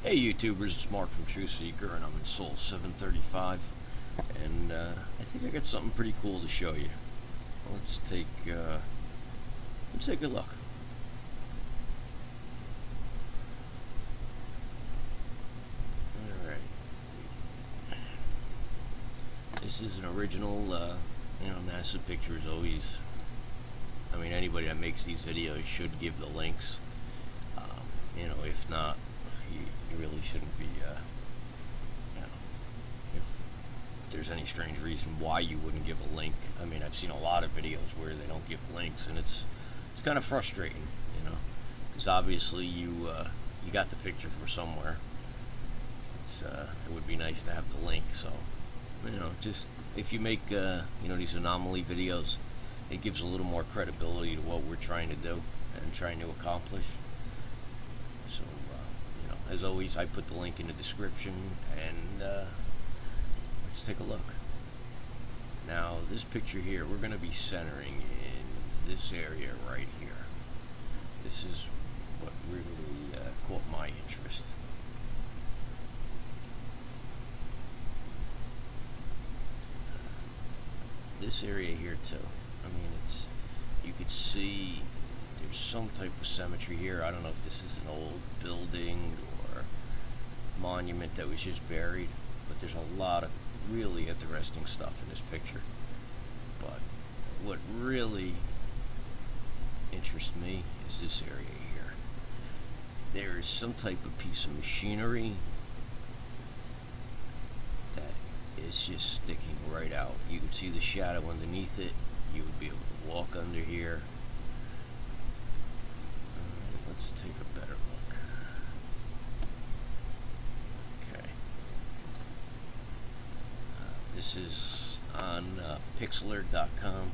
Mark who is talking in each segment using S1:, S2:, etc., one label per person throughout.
S1: Hey YouTubers, it's Mark from True Seeker, and I'm in Soul 735, and I think I got something pretty cool to show you. Let's take a look. All right, this is an original. NASA pictures always. I mean, anybody that makes these videos should give the links. If not, you really shouldn't be, if there's any strange reason why you wouldn't give a link. I mean, I've seen a lot of videos where they don't give links, and it's kind of frustrating, because obviously you got the picture from somewhere. It would be nice to have the link, so, just, if you make, these anomaly videos, it gives a little more credibility to what we're trying to do and trying to accomplish. So, as always, I put the link in the description, and let's take a look. Now, this picture here, we're going to be centering in this area right here. This is what really caught my interest. This area here too. I mean, you could see there's some type of symmetry here. I don't know if this is an old building or monument that was just buried, but there's a lot of really interesting stuff in this picture. But what really interests me is this area here. There is some type of piece of machinery that is just sticking right out. You can see the shadow underneath it. You would be able to walk under here. Let's take a better look. Okay. This is on pixlr.com.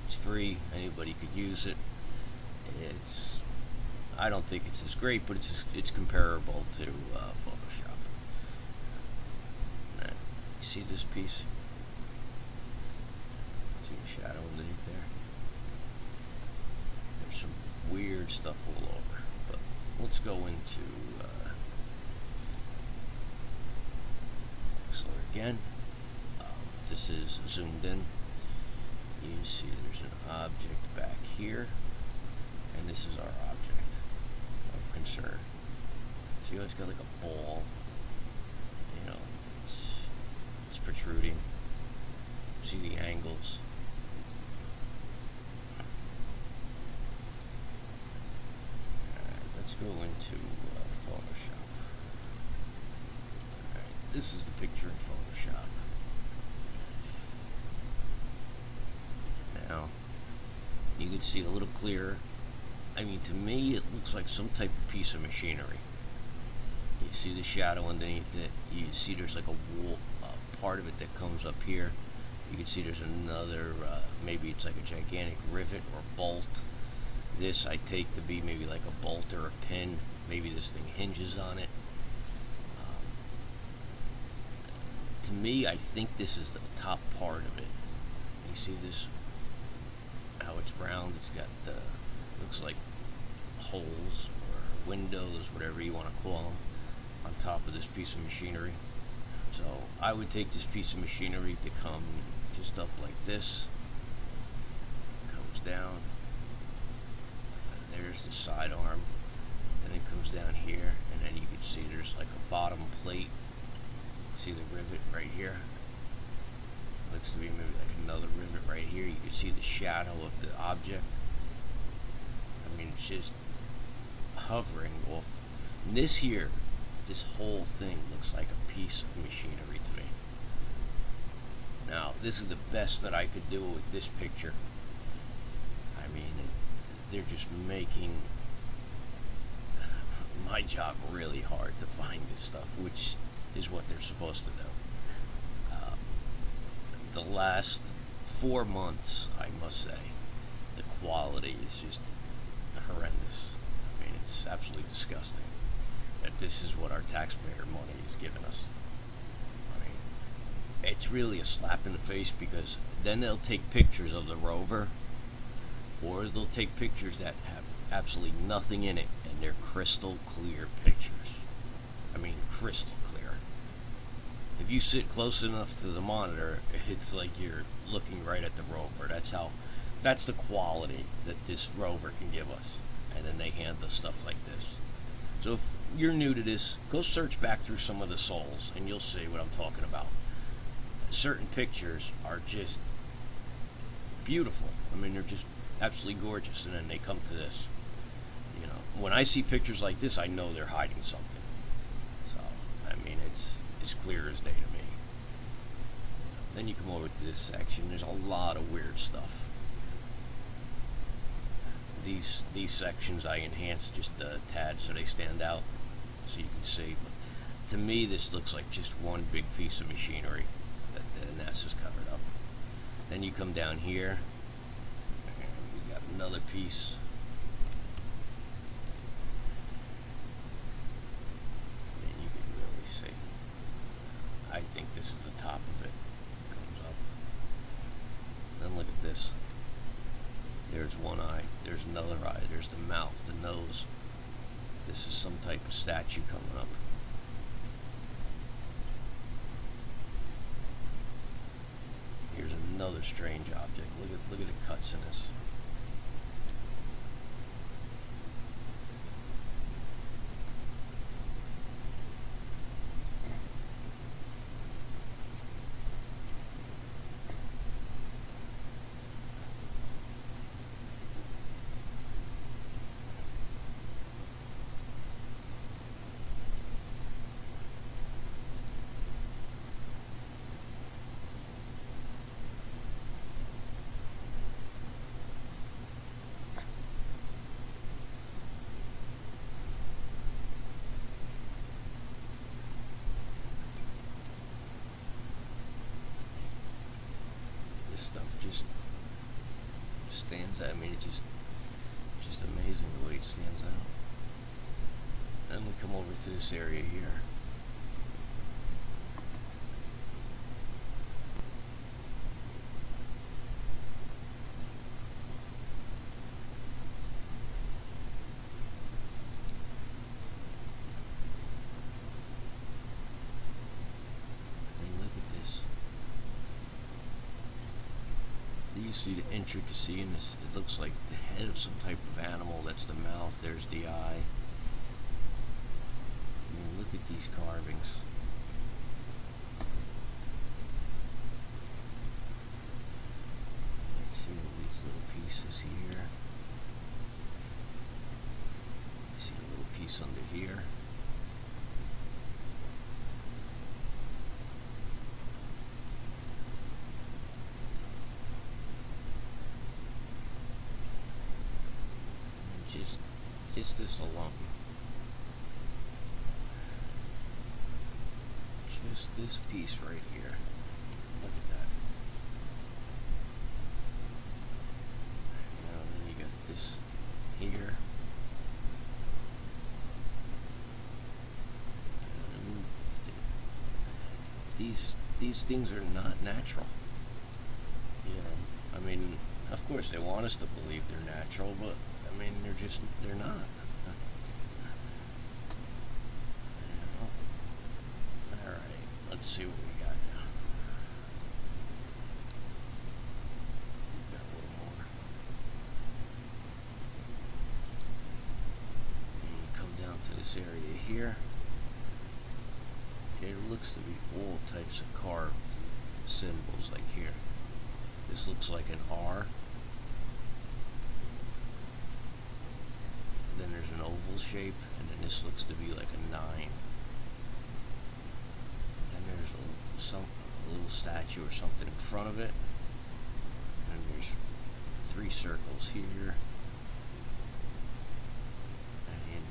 S1: It's free. Anybody could use it. I don't think it's as great, but it's comparable to Photoshop. Right. You see this piece? See the shadow underneath there? There's some weird stuff all over, but let's go into Pixlr again. This is zoomed in. You see there's an object back here, and this is our object of concern. See how it's got like a ball? It's protruding. See the angles. Let's go into Photoshop. Alright, this is the picture in Photoshop. Now, you can see it a little clearer. I mean, to me, it looks like some type of piece of machinery. You see the shadow underneath it. You see there's like a wall, part of it that comes up here. You can see there's another, maybe it's like a gigantic rivet or bolt. This I take to be maybe like a bolt or a pin. Maybe this thing hinges on it. To me, I think this is the top part of it. You see this, how it's round? It's got, looks like holes or windows, whatever you want to call them, on top of this piece of machinery. So I would take this piece of machinery to come just up like this. Comes down. There's the side arm, and it comes down here, and then you can see there's like a bottom plate. See the rivet right here? Looks to be maybe like another rivet right here. You can see the shadow of the object. I mean, it's just hovering off. And this here, this whole thing looks like a piece of machinery to me. Now, this is the best that I could do with this picture. I mean, they're just making my job really hard to find this stuff, which is what they're supposed to do. The last 4 months, I must say, the quality is just horrendous. I mean, it's absolutely disgusting that this is what our taxpayer money is giving us. I mean, it's really a slap in the face, because then they'll take pictures of the rover, or they'll take pictures that have absolutely nothing in it, and they're crystal clear pictures. I mean, crystal clear. If you sit close enough to the monitor, it's like you're looking right at the rover. That's the quality that this rover can give us. And then they hand us stuff like this. So if you're new to this, go search back through some of the souls and you'll see what I'm talking about. Certain pictures are just beautiful. I mean, they're just absolutely gorgeous. And then they come to this. You know, when I see pictures like this, I know they're hiding something. So, I mean, it's as clear as day to me. Then you come over to this section. There's a lot of weird stuff. These sections I enhanced just a tad so they stand out, so you can see. But to me, this looks like just one big piece of machinery that the NASA's covered up. Then you come down here, and we got another piece. And you can really see. I think this is the top of it. Comes up. Then look at this. There's one eye, there's another eye, there's the mouth, the nose. This is some type of statue coming up. Here's another strange object. Look at the cuts in this. Stuff just stands out. I mean, it's just amazing the way it stands out. Then we come over to this area here. You see the intricacy in this. It looks like the head of some type of animal. That's the mouth. There's the eye. I mean, look at these carvings. See all these little pieces here. See a little piece under here. Just this alone. Just this piece right here. Look at that. Now then you got this here. These things are not natural. You know, I mean, of course they want us to believe they're natural, but I mean, they're not. You know? Alright, let's see what we got now. We got a little more. And you come down to this area here. It looks to be all types of carved symbols, like here. This looks like an R. Then there's an oval shape, and then this looks to be like a 9. And there's a little statue or something in front of it. And there's 3 circles here. And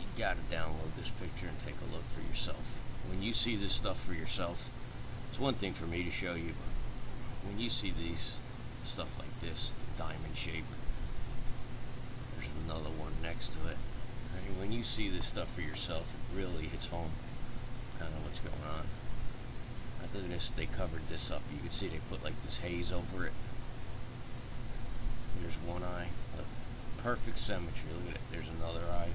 S1: you gotta download this picture and take a look for yourself. When you see this stuff for yourself, it's one thing for me to show you, but when you see these stuff like this, diamond shape, another one next to it. I mean, when you see this stuff for yourself, it really hits home kind of what's going on. Look at this, they covered this up. You can see they put like this haze over it. There's one eye. Look, perfect symmetry. Look at it. There's another eye.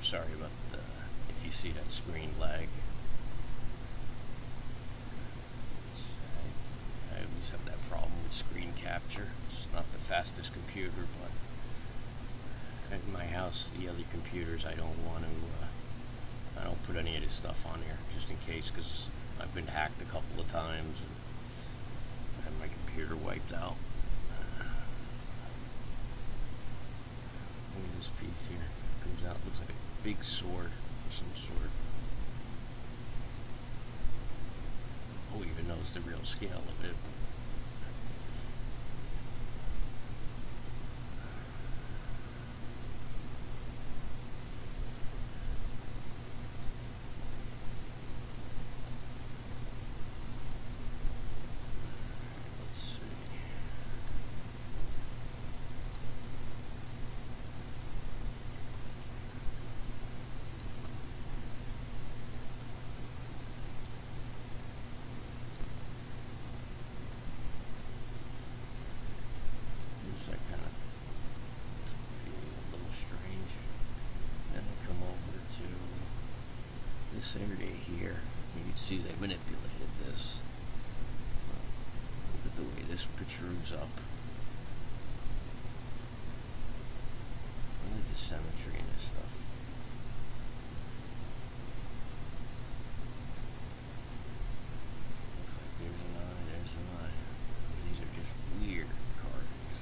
S1: sorry about if you see that screen lag. I always have that problem with screen capture. It's not the fastest computer, but at my house, the other computers, I don't want to, I don't put any of this stuff on here, just in case, because I've been hacked a couple of times, and I had my computer wiped out. Look at this piece here. It comes out, looks like a big sword of some sort. Who even knows the real scale of it? That kind of be a little strange. Then I come over to this area here. You can see they manipulated this. Look at the way this protrudes up. I like the symmetry in this stuff. Looks like there's an eye, there's an eye. These are just weird carvings.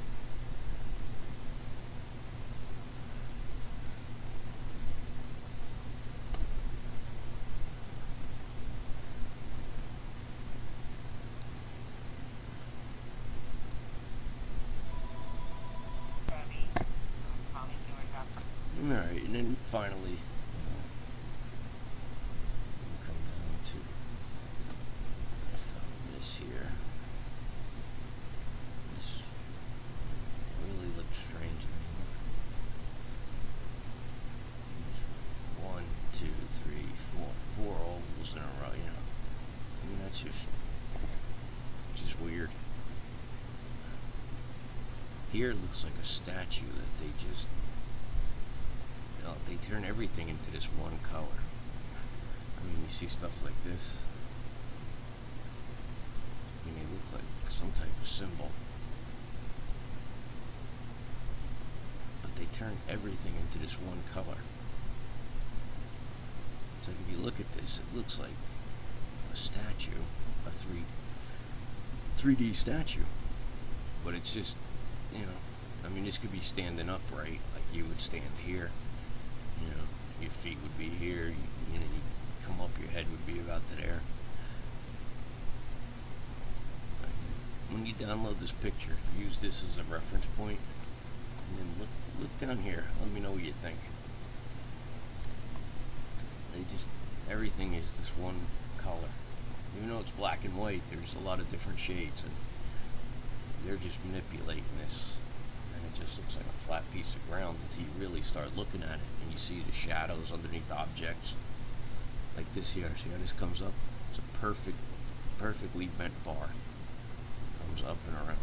S1: Alright, and then finally, we'll come down to, I found this here. This really looks strange to me. Look. 1, 2, 3, 4 ovals in a row, you know. I mean, that's just weird. Here it looks like a statue that they just, they turn everything into this one color. I mean, you see stuff like this. I mean, they look like some type of symbol. But they turn everything into this one color. So if you look at this, it looks like a statue, a 3D statue. But it's just, you know, I mean, this could be standing upright, like you would stand here. You know, your feet would be here, you know, you come up, your head would be about to there. When you download this picture, use this as a reference point, and then look down here, let me know what you think. Everything is this one color. Even though it's black and white, there's a lot of different shades, and they're just manipulating this. And it just looks like a flat piece of ground until you really start looking at it and you see the shadows underneath objects. Like this here, see how this comes up? It's a perfectly bent bar. Comes up and around.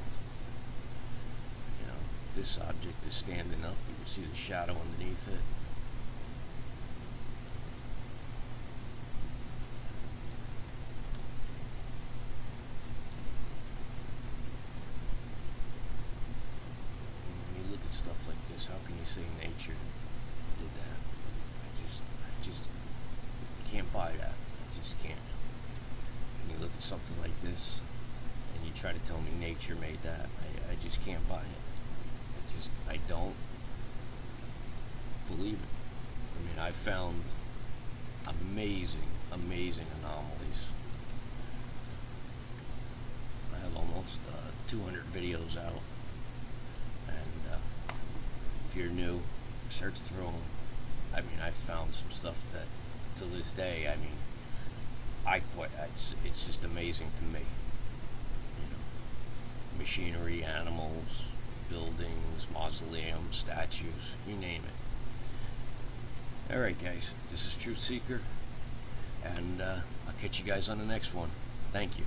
S1: You know, this object is standing up, you can see the shadow underneath it. Stuff like this, how can you say nature did that? I just can't buy that. I just can't. When you look at something like this and you try to tell me nature made that, I just can't buy it. I don't believe it. I mean, I found amazing anomalies. I have almost 200 videos out. And if you're new, search through them. I mean, I found some stuff that, to this day, I mean, it's just amazing to me. You know, machinery, animals, buildings, mausoleums, statues, you name it. Alright guys, this is Truth Seeker, and I'll catch you guys on the next one. Thank you.